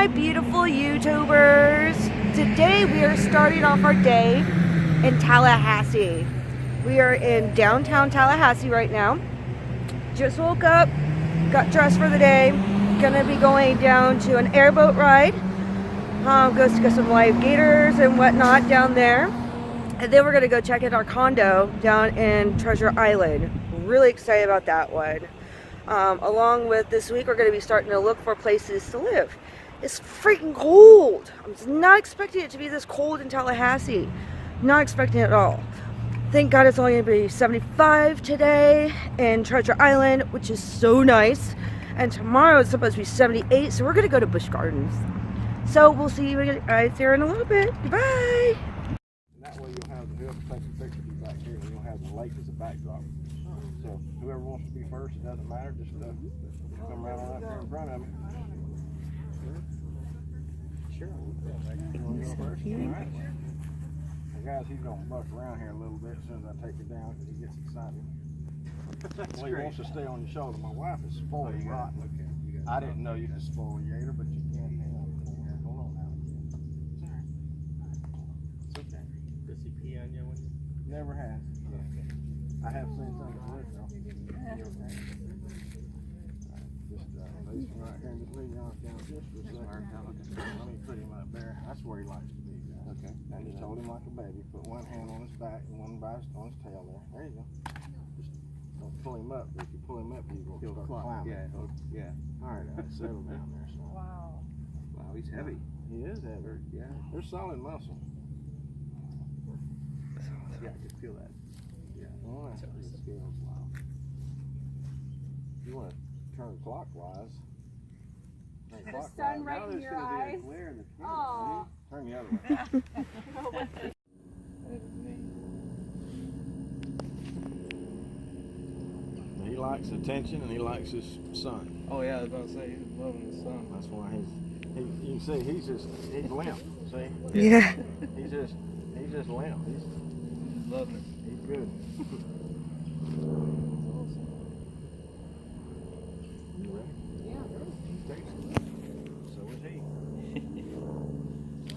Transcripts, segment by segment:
my beautiful YouTubers. Today we are starting off our day in Tallahassee. We are in downtown Tallahassee right now. Just woke up, got dressed for the day. Gonna be going down to an airboat ride. Go get some live gators and whatnot down there. And then we're gonna go check out our condo down in Treasure Island. Really excited about that one. Along with this week, we're going to be starting to look for places to live. It's freaking cold. I'm not expecting it to be this cold in Tallahassee. Not expecting it at all. Thank God it's only going to be 75 today in Treasure Island, which is so nice. And tomorrow it's supposed to be 78, so we're going to go to Busch Gardens. So we'll see you guys here in a little bit. Goodbye. That way you'll have the take a picture back here, and you'll have the lake as a backdrop. So whoever wants to be first, it doesn't matter. Just come right on up here in front of me. Sure. You want to go first? All right. Well, guys, he's going to buck around here a little bit as soon as I take it down because he gets excited. Well, he wants to stay on your shoulder. My wife is spoiled rotten. I didn't know you could spoil a gator, but you can. Hold on now. It's okay. Does he pee on you? Never has. I have seen some of it though. Just leave him right here and just leave him off down just for a second. Let me put him up there. That's where he likes to be. Okay. And just hold him like a baby. Put one hand on his back and one on his tail there. There you go. Just don't pull him up. If you pull him up, he'll start climbing. Yeah. All right, settle down there. So. Wow, he's heavy. He is heavy. Yeah. They're solid muscle. Yeah, I can feel that. Oh, that's how the scales wow. You want to turn clockwise. The sun right in your eyes. Aww. Turn the other way. He likes attention and he likes his sun. Oh yeah, I was about to say he's loving the sun. That's why you can see he's limp. See? Yeah. He's just limp. He's loving it. He's good. You ready? Yeah. So is he.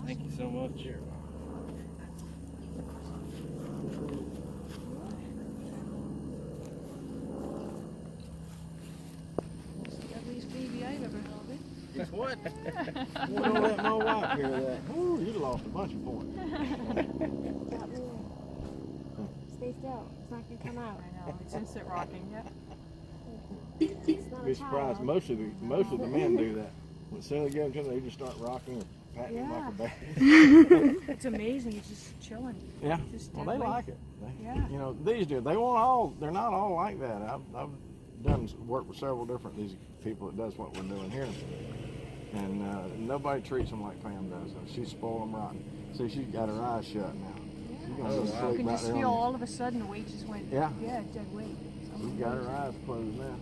Thank you so much. Here. Guess what? You don't let my wife hear that. Ooh, you lost a bunch of points. Stay still. It's not going to come out. I know. It's instant rocking. Yep. It's not Be surprised. Most of the men do that. As soon as they get into them, they just start rocking or patting them like a baby. It's amazing. It's just chilling. Yeah. Just Well, they like it. Yeah. You know, these do. They won't all. They're not all like that. I've done work with several different these people that does what we're doing here, and nobody treats them like Pam does. She spoiled them rotten. See, she's got her eyes shut now. She's gonna go to You sleep can right just there feel on all of a sudden the weight just went. Yeah. Yeah, dead weight. She's got her eyes closed now.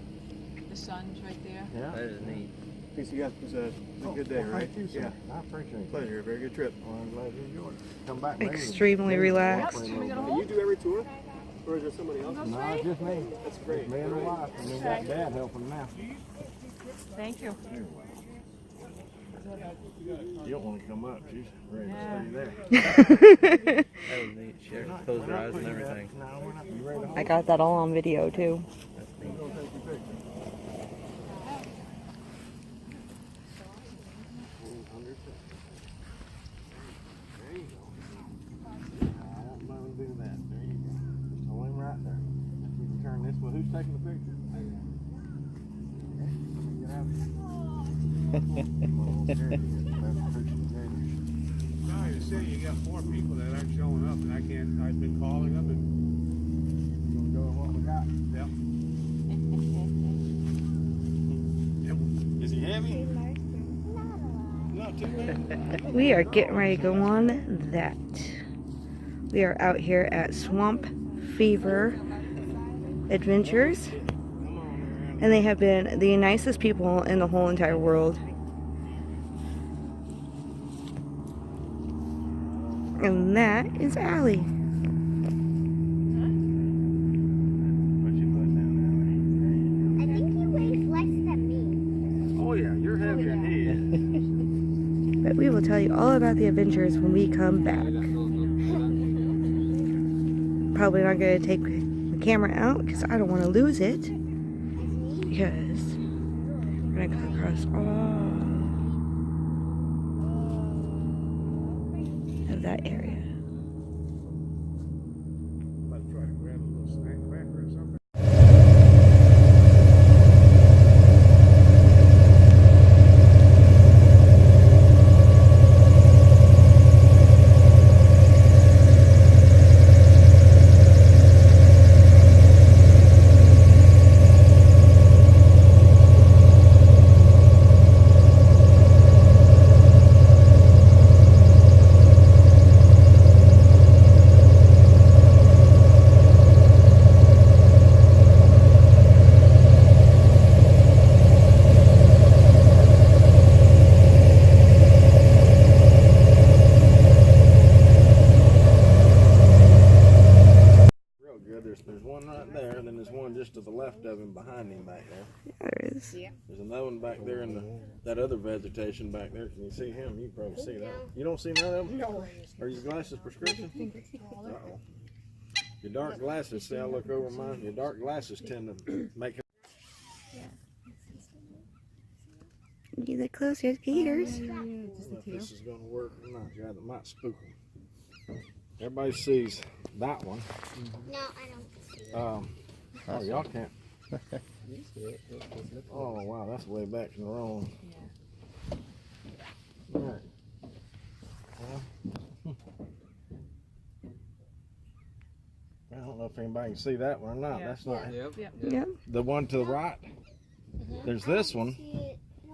The sun's right there. Yeah. That is neat. Thanks, you guys. It was a good day, Well, right? thank you, sir. I appreciate it. Pleasure. Very good trip. Well, I'm glad you enjoyed it. Come back. maybe- Extremely maybe relaxed. walk Yep. with a little Do you do every tour? Or is there somebody else? bit. No, it's just me. That's great. It's me and my wife, and we got Dad helping now. Thank you. You don't want to come up. She's ready Yeah. to stay there. That was neat. She had to close her eyes and everything. No, we're not. You ready to hold I got that all on video too. That's neat. We're gonna take your picture. There you go. I won't let him do that. There you go. Just hold him right there. You can turn this way. Who's taking the picture? Get out of here. Come on, there you go. That's a picture of the gators. No, you say you got 4 people that aren't showing up, and I've been calling them, and You gonna go with what we got? yeah. Is he heavy? Not too bad. We are getting ready to go on that. We are out here at Swamp Fever Adventures, and they have been the nicest people in the whole entire world. And that is Allie. Put your foot down I think he weighs less than me. there. Oh yeah, you're heavier than he is. But we will tell you all about the adventures when we come back. Probably not going to take the camera out because I don't want to lose it. Because we're going to go across all of that area. Might try to grab a little snack cracker or something. There's one right there, and then there's one just to the left of him, behind him back there. There is. There's another one back there in that other vegetation back there. Can you see him? You can probably see that. You don't see none of them? No. Are your glasses prescription? Uh-oh. Your dark glasses, see I look over mine? Your dark glasses tend to make it. You get close, there's gators. I don't know if this is going to work or not. God, it might spook them. Everybody sees that one. No, I don't see it. Oh, y'all can't. Oh, wow, that's way back in the wrong. All right. I don't know if anybody can see that one or not. That's not. Yep. Yep. The one to the right, there's this one.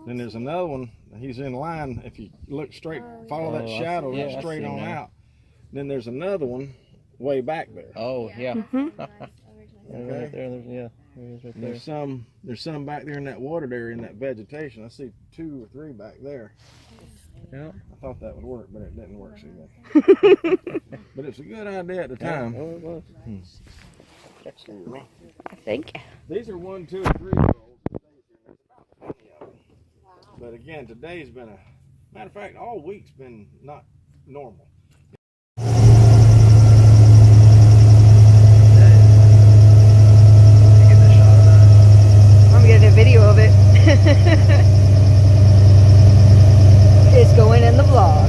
Then there's another one. He's in line. If you look straight, follow that shadow yeah, straight on that. out. Then there's another one way back there. Oh, yeah. Mm-hmm. Right there, there's, yeah. There is right there. There's some back there in that water area in that vegetation. I see 2 or 3 back there. Yeah. I thought that would work, but it didn't work so good. But it's a good idea at the time. Oh, it was. I think. These are 1, 2, and 3 year olds. There's about 20 of them. But again, today's been a matter of fact, all week's been not normal. I'm getting a video of it. It's going in the vlog.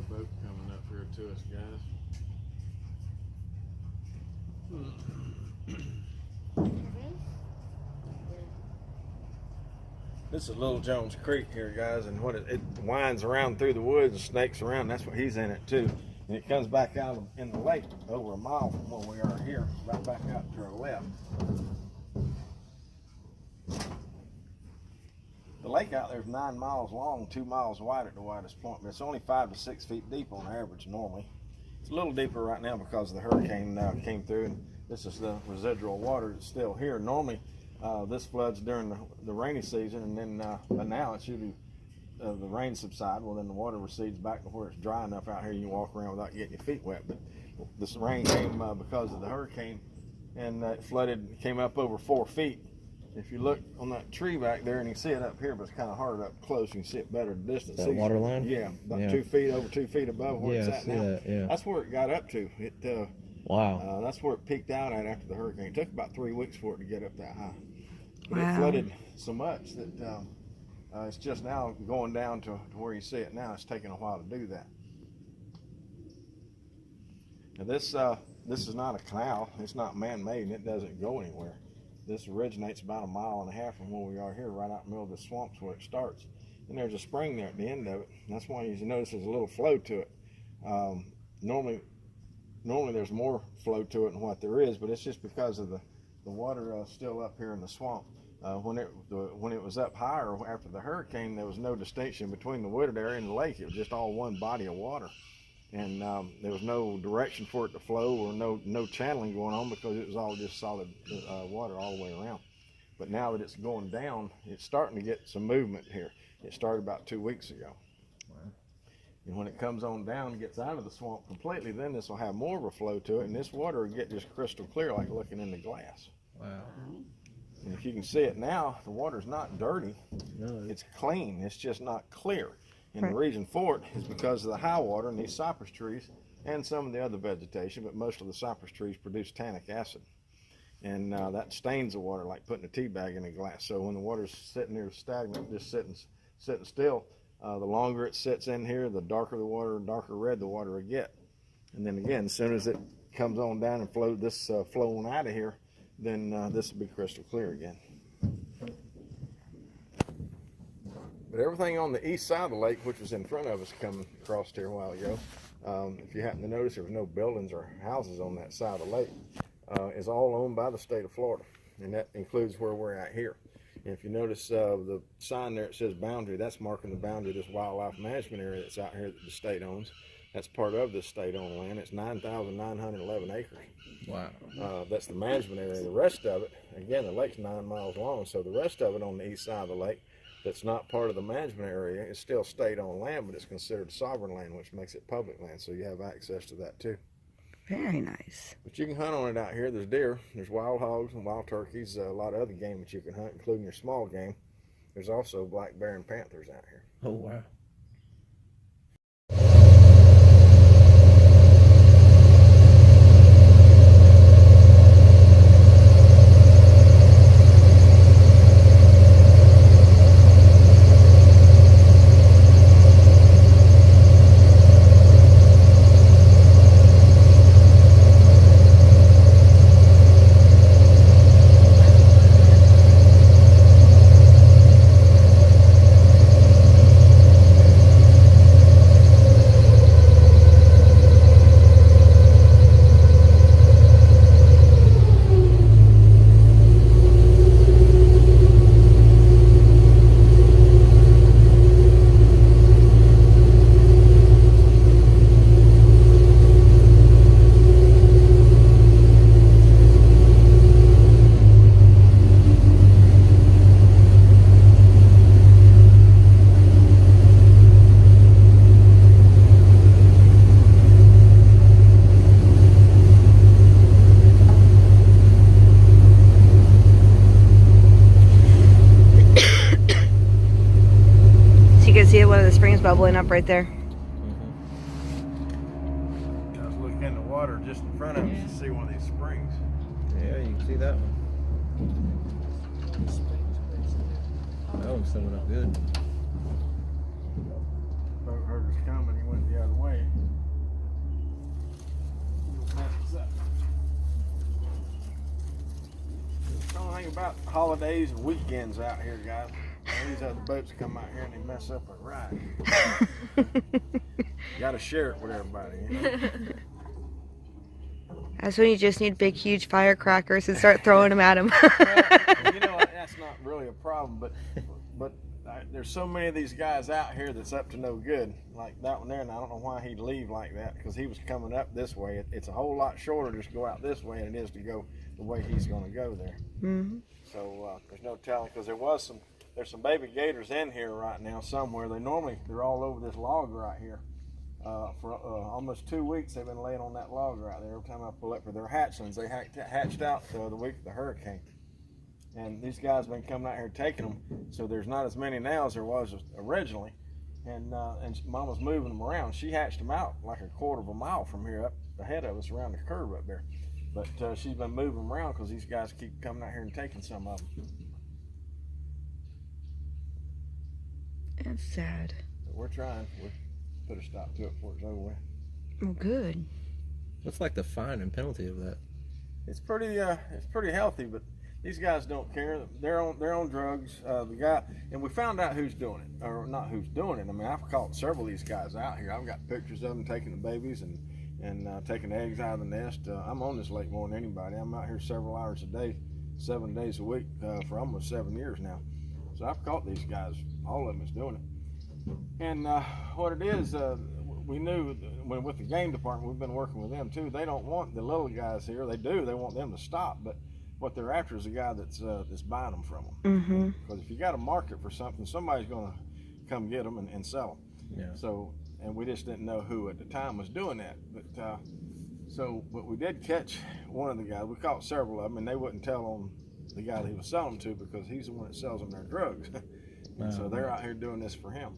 Boat coming up here to us, guys. This is Little Jones Creek here, guys, and what it winds around through the woods and snakes around. That's what he's in it too, and it comes back out in the lake over a mile from where we are here, right back out to our left. The lake out there is 9 miles long, 2 miles wide at the widest point, but it's only 5 to 6 feet deep on average normally. It's a little deeper right now because the hurricane came through, and this is the residual water that's still here. Normally, this floods during the rainy season, and then but now it's usually the rain subsides. Well, then the water recedes back to where it's dry enough out here you can walk around without getting your feet wet. But this rain came because of the hurricane, and it flooded, came up over 4 feet. if you look on that tree back there, and you can see it up here, but it's kind of hard up close. You can see it better at a distance. That water line? Yeah, about Yeah. 2 feet, over 2 feet above where it's Yeah, I at see now. that, yeah. That's where it got up to. Wow. That's where it peaked out at after the hurricane. It took about 3 weeks for it to get up that high. But Wow. it flooded so much that it's just now going down to where you see it now. It's taking a while to do that. Now this is not a canal. It's not man-made, and it doesn't go anywhere. This originates about 1.5 miles from where we are here, right out in the middle of the swamps where it starts. And there's a spring there at the end of it. And that's why you notice there's a little flow to it. Normally there's more flow to it than what there is, but it's just because of the water still up here in the swamp. When it was up higher after the hurricane, there was no distinction between the wooded area and the lake. It was just all one body of water. And there was no direction for it to flow, or no channeling going on, because it was all just solid water all the way around. But now that it's going down, it's starting to get some movement here. It started about 2 weeks ago. Wow. And when it comes on down and gets out of the swamp completely, then this will have more of a flow to it, and this water will get just crystal clear, like looking in the glass. Wow. And if you can see it now, the water's not dirty. No. It's clean. It's just not clear. And Right. the reason for it is because of the high water and these cypress trees and some of the other vegetation, but most of the cypress trees produce tannic acid. And that stains the water like putting a tea bag in a glass. So when the water's sitting there stagnant, just sitting still, the longer it sits in here, the darker the water, darker red the water will get. And then again, as soon as it comes on down and flow on out of here, then this will be crystal clear again. But everything on the east side of the lake, which was in front of us coming across here a while ago, if you happen to notice, there was no buildings or houses on that side of the lake, is all owned by the state of Florida, and that includes where we're at here. And if you notice the sign there, it says boundary. That's marking the boundary of this wildlife management area that's out here that the state owns. That's part of the state-owned land. It's 9,911 acres. Wow. That's the management area. The rest of it, again, the lake's 9 miles long, so the rest of it on the east side of the lake that's not part of the management area is still state-owned land, but it's considered sovereign land, which makes it public land, so you have access to that too. Very nice. But you can hunt on it out here. There's deer, there's wild hogs and wild turkeys, a lot of other game that you can hunt, including your small game. There's also black bear and panthers out here. Oh, wow. One of the springs bubbling up right there. I was looking in the water just in front of us to see one of these springs. Yeah, you can see that one. That one's coming up good. Boat heard us coming, he went the other way. He'll mess us up. The only thing about holidays and weekends out here, guys. These other boats come out here and they mess up our ride. You gotta share it with everybody, you know? That's when you just need big, huge firecrackers and start throwing them at them. Well, you know, that's not really a problem, but there's so many of these guys out here that's up to no good, like that one there, and I don't know why he'd leave like that, because he was coming up this way. It's a whole lot shorter just to go out this way than it is to go the way he's going to go there. Mm-hmm. So there's no telling, because there's some baby gators in here right now somewhere. They're all over this log right here. For almost 2 weeks they've been laying on that log right there. Every time I pull up for their hatchlings, they hatched out the week of the hurricane. And these guys have been coming out here taking them, so there's not as many now as there was originally. And Mama's moving them around. She hatched them out like a quarter of a mile from here up ahead of us around the curve up there. But she's been moving them around because these guys keep coming out here and taking some of them. That's sad. But we're trying. We'll put a stop to it before it's over with. Well, good. What's like the fine and penalty of that? It's pretty healthy, but these guys don't care. They're on drugs. The guy, and we found out who's doing it, or not who's doing it. I mean, I've caught several of these guys out here. I've got pictures of them taking the babies and taking the eggs out of the nest. I'm on this lake more than anybody. I'm out here several hours a day, 7 days a week for almost 7 years now. So I've caught these guys. All of them is doing it. And what it is, we knew when with the game department, we've been working with them too. They don't want the little guys here. They do. They want them to stop, but what they're after is a guy that's buying them from them. Because if you got a market for something, somebody's going to come get them and sell them. Yeah. So, and we just didn't know who at the time was doing that. But we did catch one of the guys. We caught several of them, and they wouldn't tell on the guy that he was selling to because he's the one that sells them their drugs. And so they're out here doing this for him.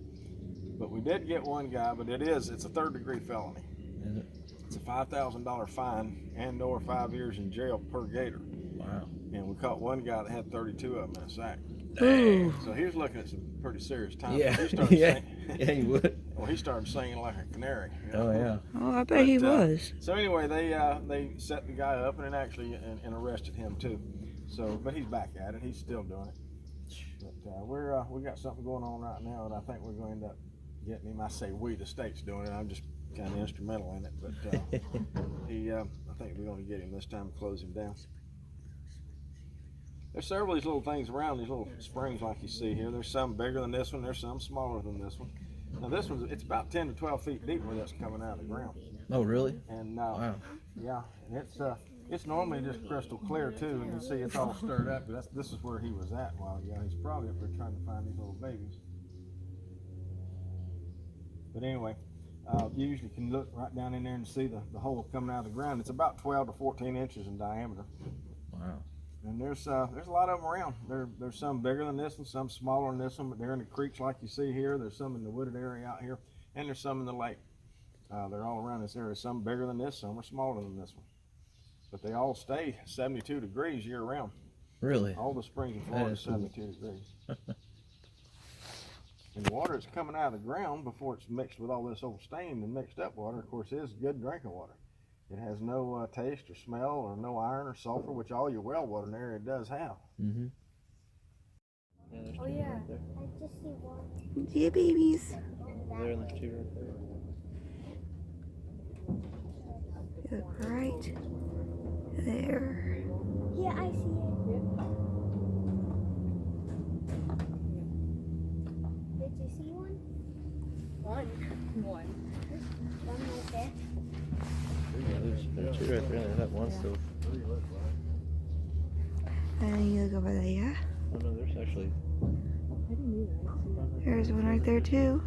But we did get one guy, but it's a third-degree felony. Is it? It's a $5,000 fine and/or 5 years in jail per gator. Wow. And we caught one guy that had 32 of them in a sack. Ooh. So he was looking at some pretty serious time. Yeah. He started Yeah. singing. Yeah, you would. Well, he started singing like a canary. You know? Oh yeah. Oh, I bet he was. So anyway, they set the guy up and then actually and arrested him too. So, but he's back at it. He's still doing it. But we got something going on right now, and I think we're going to end up getting him. I say we, the state's doing it. I'm just kind of instrumental in it. But I think we're going to get him this time, close him down. There's several of these little things around, these little springs like you see here. There's some bigger than this one. There's some smaller than this one. Now this one's, it's about 10 to 12 feet deep where that's coming out of the ground. Oh really? And Wow. yeah, and it's normally just crystal clear too, and you see it's all stirred up. But this is where he was at a while ago. He's probably up there trying to find these little babies. But anyway, you usually can look right down in there and see the hole coming out of the ground. It's about 12 to 14 inches in diameter. Wow. And there's a lot of them around. There's some bigger than this one, some smaller than this one, but they're in the creeks like you see here. There's some in the wooded area out here, and there's some in the lake. They're all around this area. Some bigger than this, some are smaller than this one. But they all stay 72 degrees year round. Really? All the springs in Florida are 72 degrees. And the water that's coming out of the ground before it's mixed with all this old stained and mixed up water, of course, is good drinking water. It has no taste or smell or no iron or sulfur, which all your well water in the area does have. Mm-hmm. Yeah, there's Oh two yeah, right there. I just see one. Yeah, babies. There and there's two right there. Look right there. Yeah, I see it. Did you see one? One. One right there. Yeah, there's two right there. There's that one still. And you look over there. Oh no, there's actually. There's one right there too.